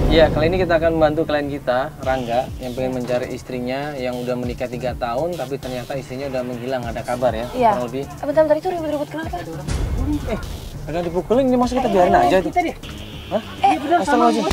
Iya, kali ini kita akan membantu klien kita, Rangga, yang pengen mencari istrinya yang udah menikah 3 tahun, tapi ternyata istrinya udah menghilang, ada kabar ya? Iya. Kurang lebih. Bentar itu ribut-ribut kenapa? Agak dipukulin, ini masa kita biarin aja tuh? Hah? Astagfirullahaladzim.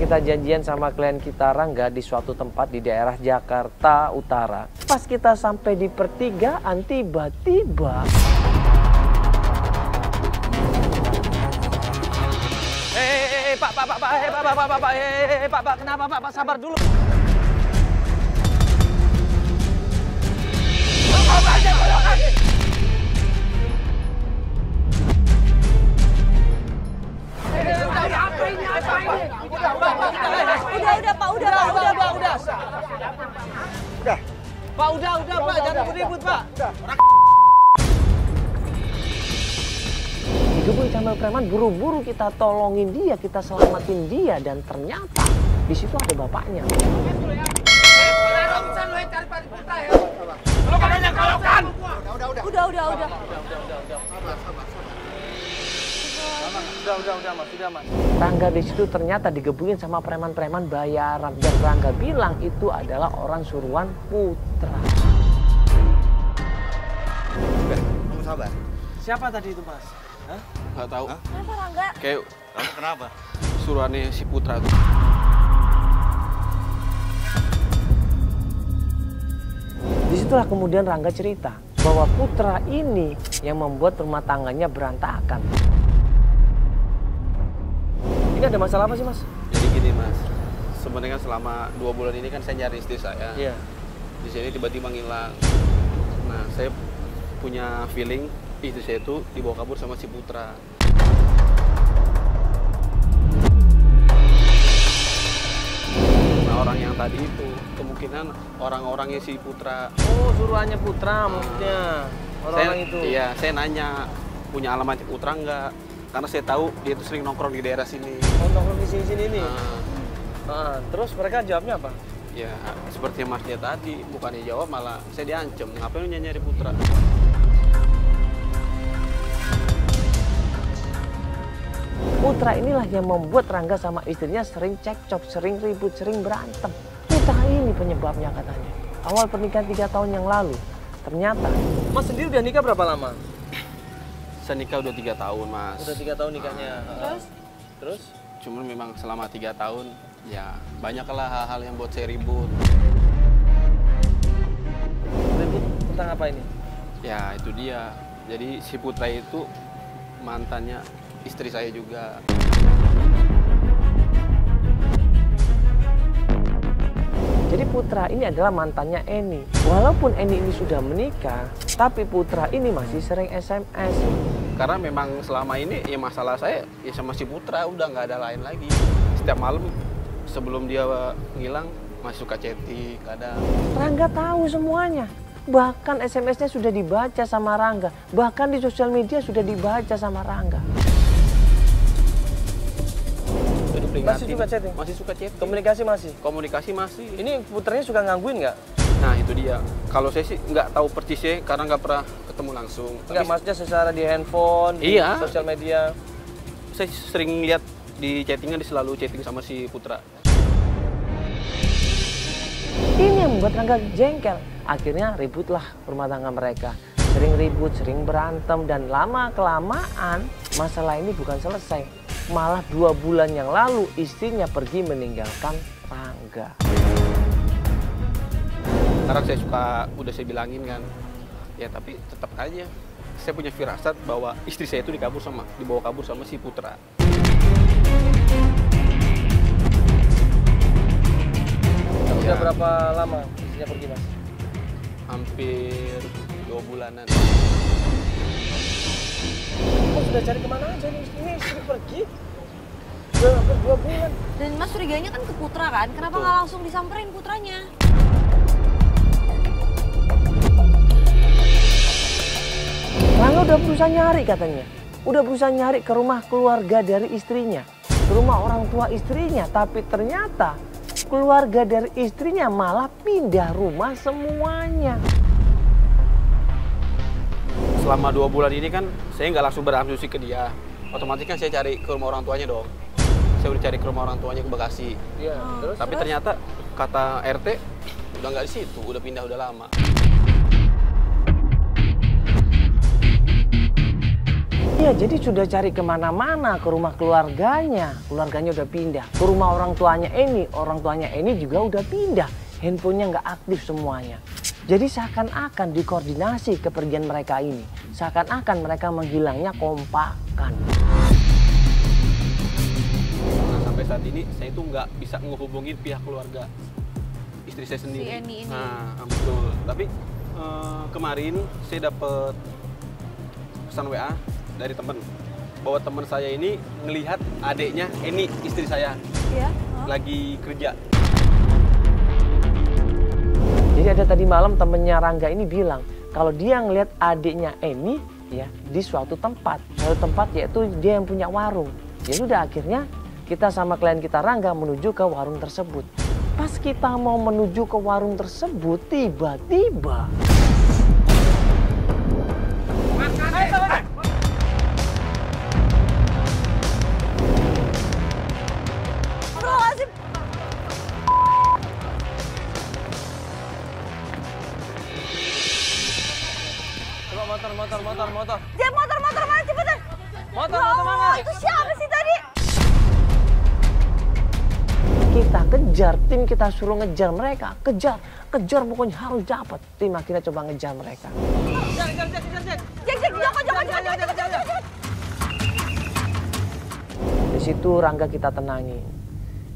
Kita janjian sama klien kita Rangga di suatu tempat di daerah Jakarta Utara. Pas kita sampai di pertigaan, tiba-tiba Pak, kenapa Pak? Sabar dulu. Udah, Pak, jangan ribut, Pak. Digebukin sama preman, buru-buru kita tolongin dia, kita selamatin dia, dan ternyata di situ ada bapaknya. Udah, Mas. Rangga di situ ternyata digebukin sama preman-preman bayaran, dan Rangga bilang itu adalah orang suruhan Putra. Kamu sabar. Siapa tadi itu, Mas? Hah? Nggak tahu. Kenapa Rangga? Kayak Kenapa? suruhannya si Putra tuh. Disitulah kemudian Rangga cerita bahwa Putra ini yang membuat rumah tangganya berantakan. Ini ada masalah apa sih, Mas? Jadi gini Mas, sebenarnya kan selama 2 bulan ini kan saya nyari istri saya. Iya. Di sini tiba-tiba ngilang. Nah, saya punya feeling istri saya itu dibawa kabur sama si Putra. Nah, orang yang tadi itu kemungkinan orang-orangnya si Putra. Oh, suruhannya Putra maksudnya. Orang-orang itu. Iya, saya nanya punya alamat Putra enggak? Karena saya tahu dia itu sering nongkrong di daerah sini. Oh, nongkrong di sini nih. Nah, Terus mereka jawabnya apa? ya seperti yang Mas lihat tadi, bukannya jawab malah saya diancam. Ngapain lu nyari Putra? Putra inilah yang membuat Rangga sama istrinya sering cekcok, sering ribut, sering berantem. Putra ini penyebabnya katanya. Awal pernikahan 3 tahun yang lalu, ternyata. Mas sendiri udah nikah berapa lama? Saya nikah udah 3 tahun, Mas. Udah 3 tahun nikahnya. Terus? Cuman memang selama 3 tahun, ya banyaklah hal-hal yang buat saya ribut. Ribut tentang apa ini? Ya itu dia. Jadi si Putra itu mantannya istri saya juga. Jadi Putra ini adalah mantannya Eni. Walaupun Eni ini sudah menikah, tapi Putra ini masih sering SMS. Karena memang selama ini ya masalah saya ya sama si Putra, udah nggak ada lain lagi. Setiap malam sebelum dia ngilang masih suka chatting kadang. Rangga tahu semuanya. Bahkan SMS-nya sudah dibaca sama Rangga. Bahkan di sosial media sudah dibaca sama Rangga. Masih suka chatting? Masih suka chatting. Komunikasi masih? Komunikasi masih. Ini Putranya suka gangguin nggak? Nah itu dia. Kalau saya sih nggak tahu persisnya karena nggak pernah ketemu langsung. Nggak, maksudnya secara di handphone, Iya. di sosial media. Saya sering lihat di chattingan, dia selalu chatting sama si Putra. Ini yang membuat Rangga jengkel. Akhirnya ributlah rumah tangga mereka. Sering ribut, sering berantem, dan lama-kelamaan masalah ini bukan selesai. Malah 2 bulan yang lalu istrinya pergi meninggalkan Rangga. Karena saya suka, udah saya bilangin kan, ya tapi tetap aja saya punya firasat bahwa istri saya itu dibawa kabur sama si Putra. Sudah berapa lama istrinya pergi, Mas? Hampir 2 bulanan. Kok sudah cari kemana aja nih? Ini istri pergi? Udah hampir 2 bulan. Dan Mas curiganya kan ke Putra kan? Kenapa nggak langsung disamperin Putranya? Rangga udah berusaha nyari katanya. Udah berusaha nyari ke rumah keluarga dari istrinya. Ke rumah orang tua istrinya. Tapi ternyata keluarga dari istrinya malah pindah rumah semuanya. Selama 2 bulan ini kan saya nggak langsung berasumsi ke dia. Otomatis kan saya cari ke rumah orang tuanya dong. Saya udah cari ke rumah orang tuanya ke Bekasi. Iya, Tapi ternyata kata RT udah nggak di situ, udah pindah udah lama. Iya, jadi sudah cari kemana-mana, ke rumah keluarganya. Keluarganya udah pindah. Ke rumah orang tuanya Eni juga udah pindah. Handphonenya nggak aktif semuanya. Jadi seakan-akan dikoordinasi kepergian mereka ini. Seakan-akan mereka menghilangnya kompakan. Nah, sampai saat ini saya itu nggak bisa menghubungin pihak keluarga istri saya sendiri. Si Eni ini. Nah, betul. Tapi kemarin saya dapat pesan WA dari teman bahwa teman saya ini ngelihat adiknya Eni, istri saya, Iya. lagi kerja. Jadi ada tadi malam temennya Rangga ini bilang kalau dia ngelihat adiknya Eni ya di suatu tempat yaitu dia yang punya warung. Ya udah akhirnya kita sama klien kita Rangga menuju ke warung tersebut. Pas kita mau menuju ke warung tersebut tiba-tiba Astagfirullahaladzim. Coba motor. Dia motor mana cepetan. Motor Ya Allah, mana? itu siapa sih tadi? Kita kejar, tim kita suruh ngejar mereka, kejar pokoknya harus dapat. Tim akhirnya coba ngejar mereka. Cek, jangan. Di situ Rangga kita tenangin.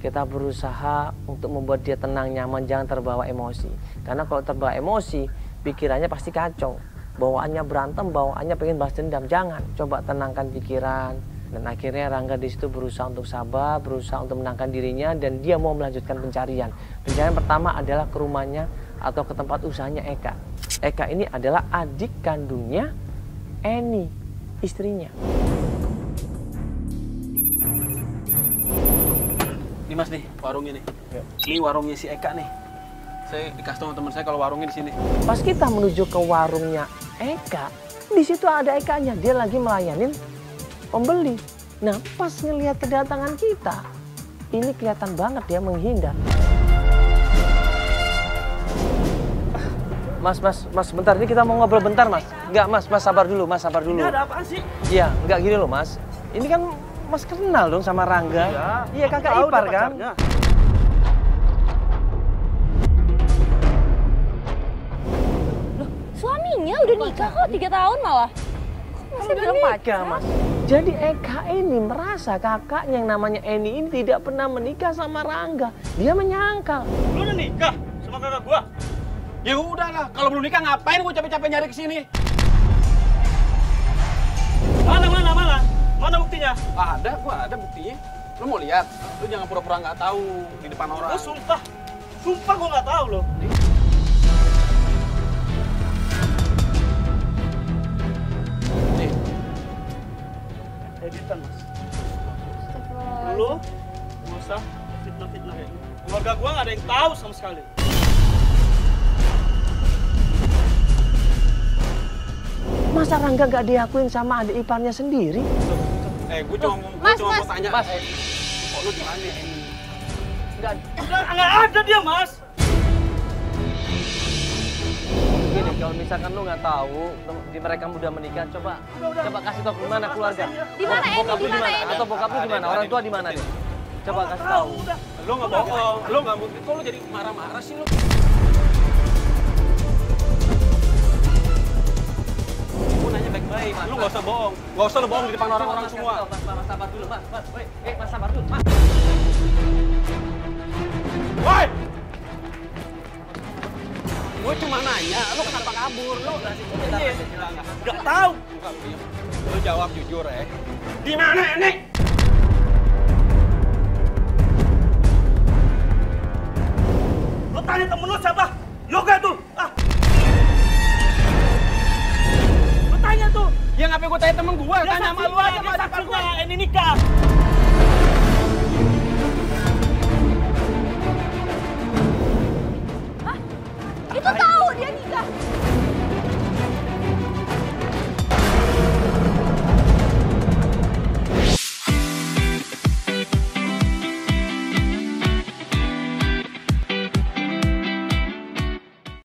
Kita berusaha untuk membuat dia tenang, nyaman, jangan terbawa emosi. Karena kalau terbawa emosi, pikirannya pasti kacau. Bawaannya berantem, bawaannya pengen balas dendam. Jangan, coba tenangkan pikiran. Dan akhirnya Rangga di situ berusaha untuk sabar, berusaha untuk menenangkan dirinya, dan dia mau melanjutkan pencarian. Pencarian pertama adalah ke rumahnya atau ke tempat usahanya Eka. Eka ini adalah adik kandungnya Eni, istrinya. Ini Mas nih, warungnya nih. Ini warungnya si Eka nih. Saya dikasih tahu teman saya kalau warungnya di sini. Pas kita menuju ke warungnya Eka, di situ ada Ekanya. Dia lagi melayanin pembeli. Nah, pas ngelihat kedatangan kita, ini kelihatan banget dia menghindar. Mas, bentar. Ini kita mau ngobrol bentar, Mas. Enggak, Mas, sabar dulu. Ini ada apaan sih? Iya, enggak gini loh, Mas. Ini kan Mas kenal dong sama Rangga. Iya, kakak ipar kan? Suaminya udah nikah kok 3 tahun malah. Kok masih bilang pacar? Mas. Jadi Eka ini merasa kakaknya yang namanya Eni ini tidak pernah menikah sama Rangga. Dia menyangkal. Lu udah nikah sama kakak gua? Ya udahlah, kalau belum nikah ngapain gue capek-capek nyari ke sini? Mana buktinya? Ada buktinya. Lu mau lihat? Lu jangan pura-pura nggak tahu di depan orang. Gua sumpah gua nggak tahu loh. Nih, Editan, Mas. Lu nggak usah fitnah-fitnah kayak gitu. Keluarga gua nggak ada yang tahu sama sekali. Masa Rangga gak diakuin sama adik iparnya sendiri? gue cuma mau tanya. Mas. Kok lu di mana ini? Nggak ada dia, Mas. Gini, kalau misalkan lu nggak tahu di mereka mudah menikah, coba kasih tau gimana keluarga. Di mana Eni? Bokap lu di mana? Atau bokap lu di mana? Orang tua di mana nih? Coba kasih tahu. Lu nggak bohong. Lu nggak mungkin. Kok lu jadi marah-marah sih lu? Gue nanya baik-baik. Lu nggak usah bohong. Nggak usah lu bohong di depan orang-orang semua. Mas, sabar dulu, Mas. Mas, sabar dulu, Mas. Woi! Gue cuma nanya, lu kenapa kabur? Lu Nggak tahu. Lu jawab jujur ya. Di mana ini? Lu tanya temen lu siapa? Yoga tuh. Lu tanya tuh. Ya ngapain gue tanya temen gue? Tanya sama lu aja. Saksinya ini nikah.